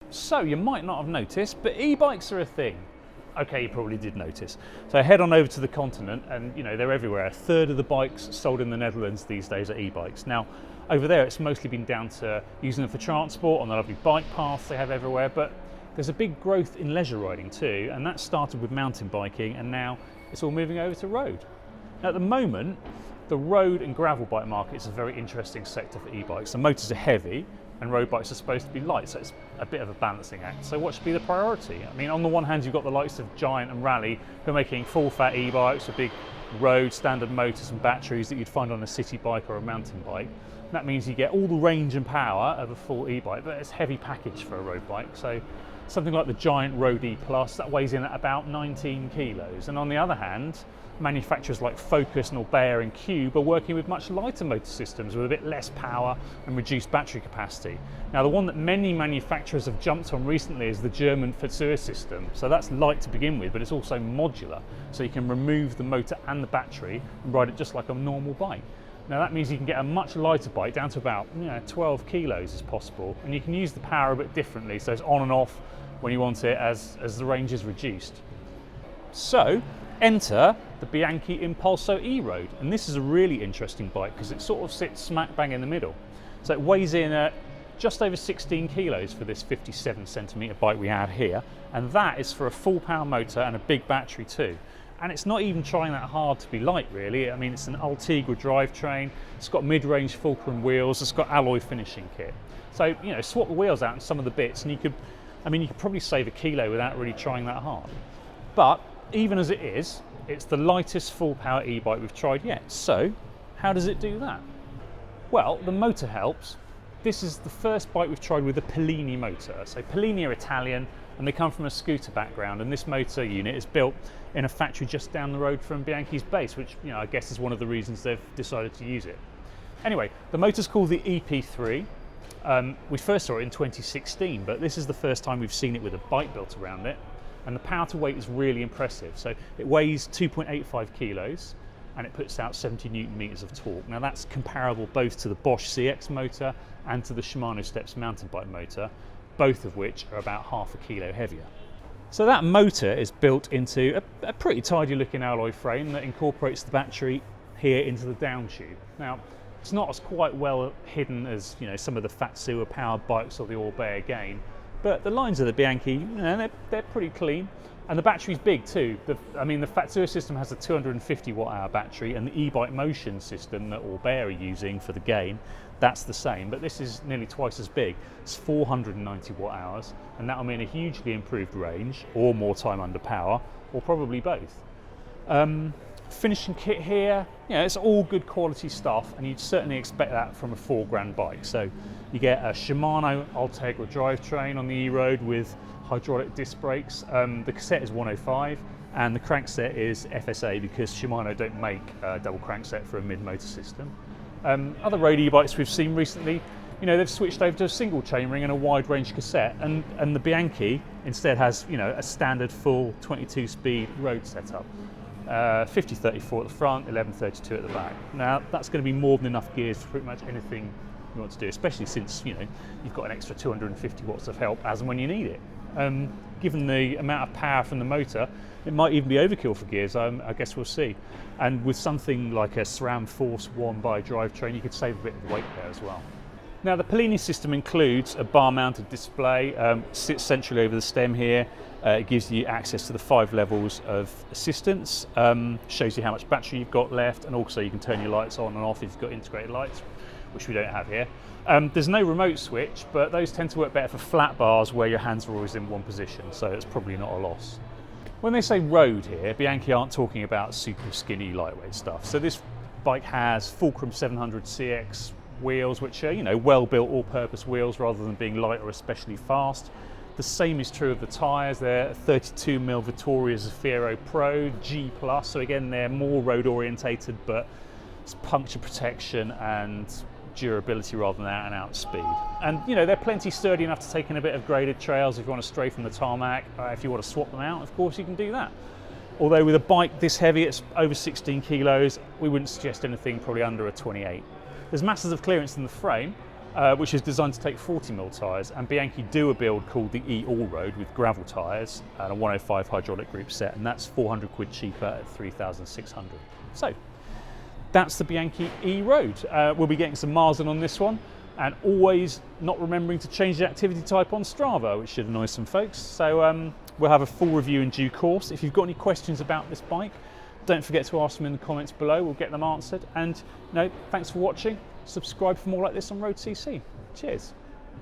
So you might not have noticed, but e-bikes are a thing. Okay, you probably did notice. So head on over to the continent and they're everywhere. A third of the bikes sold in the Netherlands these days are e-bikes. Now, over there it's mostly been down to using them for transport on the lovely bike paths they have everywhere, but there's a big growth in leisure riding too, and that started with mountain biking and now it's all moving over to road. Now, at the moment, the road and gravel bike market is a very interesting sector for e-bikes. The motors are heavy and road bikes are supposed to be light, so it's a bit of a balancing act. So what should be the priority? I mean, on the one hand, you've got the likes of Giant and Rally who are making full fat e-bikes with big road standard motors and batteries that you'd find on a city bike or a mountain bike. That means you get all the range and power of a full e-bike, but it's a heavy package for a road bike. So something like the Giant Road E Plus, that weighs in at about 19 kilos. And on the other hand, manufacturers like Focus, Norbert and Cube are working with much lighter motor systems with a bit less power and reduced battery capacity. Now, the one that many manufacturers have jumped on recently is the German Verzur system. So that's light to begin with, but it's also modular. So you can remove the motor and the battery and ride it just like a normal bike. Now that means you can get a much lighter bike down to about 12 kilos as possible, and you can use the power a bit differently, so it's on and off when you want it as the range is reduced. So enter the Bianchi Impulso E-Road, and this is a really interesting bike because it sort of sits smack bang in the middle. So it weighs in at just over 16 kilos for this 57 centimetre bike we have here, and that is for a full power motor and a big battery too. And it's not even trying that hard to be light, really. I mean, it's an Ultegra drivetrain, it's got mid-range Fulcrum wheels, it's got alloy finishing kit. So, swap the wheels out and some of the bits and you could probably save a kilo without really trying that hard. But even as it is, it's the lightest full power e-bike we've tried yet. So how does it do that? Well, the motor helps. This is the first bike we've tried with a Polini motor. So Polini are Italian and they come from a scooter background, and this motor unit is built in a factory just down the road from Bianchi's base, which I guess is one of the reasons they've decided to use it. Anyway, the motor's called the EP3. We first saw it in 2016, but this is the first time we've seen it with a bike built around it, and the power to weight is really impressive. So it weighs 2.85 kilos and it puts out 70 newton meters of torque. Now that's comparable both to the Bosch CX motor and to the Shimano Steps mountain bike motor, both of which are about half a kilo heavier. So that motor is built into a pretty tidy looking alloy frame that incorporates the battery here into the down tube. Now, it's not as quite well hidden as some of the Verzur powered bikes or the Orbea Gain, but the lines of the Bianchi, they're pretty clean, and the battery's big too. The Verzur system has a 250 watt hour battery, and the e-bike motion system that Orbea are using for the Gain, that's the same, but this is nearly twice as big. It's 490 watt hours, and that'll mean a hugely improved range, or more time under power, or probably both. Finishing kit here, it's all good quality stuff, and you'd certainly expect that from a £4,000 bike. So you get a Shimano Ultegra drivetrain on the E-Road with hydraulic disc brakes. The cassette is 105 and the crankset is FSA because Shimano don't make a double crankset for a mid-motor system. Other road e-bikes we've seen recently, they've switched over to a single chainring and a wide range cassette, and the Bianchi instead has a standard full 22 speed road setup. 50-34 at the front, 11-32 at the back. Now that's going to be more than enough gears for pretty much anything you want to do, especially since you've got an extra 250 watts of help as and when you need it. Given the amount of power from the motor, it might even be overkill for gears. I guess we'll see. And with something like a SRAM Force 1 by drivetrain, you could save a bit of weight there as well. Now the Polini system includes a bar-mounted display, sits centrally over the stem here. It gives you access to the 5 levels of assistance, shows you how much battery you've got left, and also you can turn your lights on and off if you've got integrated lights, which we don't have here. There's no remote switch, but those tend to work better for flat bars where your hands are always in one position, so it's probably not a loss. When they say road here, Bianchi aren't talking about super skinny lightweight stuff. So this bike has Fulcrum 700 CX wheels, which are well-built all-purpose wheels rather than being light or especially fast. The same is true of the tyres. They're 32mm Vittoria Zafiro Pro G+, so again they're more road orientated, but it's puncture protection and durability rather than out and out speed. And they're plenty sturdy enough to take in a bit of graded trails if you want to stray from the tarmac. If you want to swap them out, of course you can do that. Although with a bike this heavy, it's over 16 kilos, we wouldn't suggest anything probably under a 28. There's masses of clearance in the frame, which is designed to take 40mm tyres, and Bianchi do a build called the E All Road with gravel tyres and a 105 hydraulic group set, and that's 400 quid cheaper at 3,600. So that's the Bianchi E Road. We'll be getting some miles in on this one, and always not remembering to change the activity type on Strava, which should annoy some folks. So we'll have a full review in due course. If you've got any questions about this bike, don't forget to ask them in the comments below. We'll get them answered. And thanks for watching. Subscribe for more like this on road.cc. Cheers.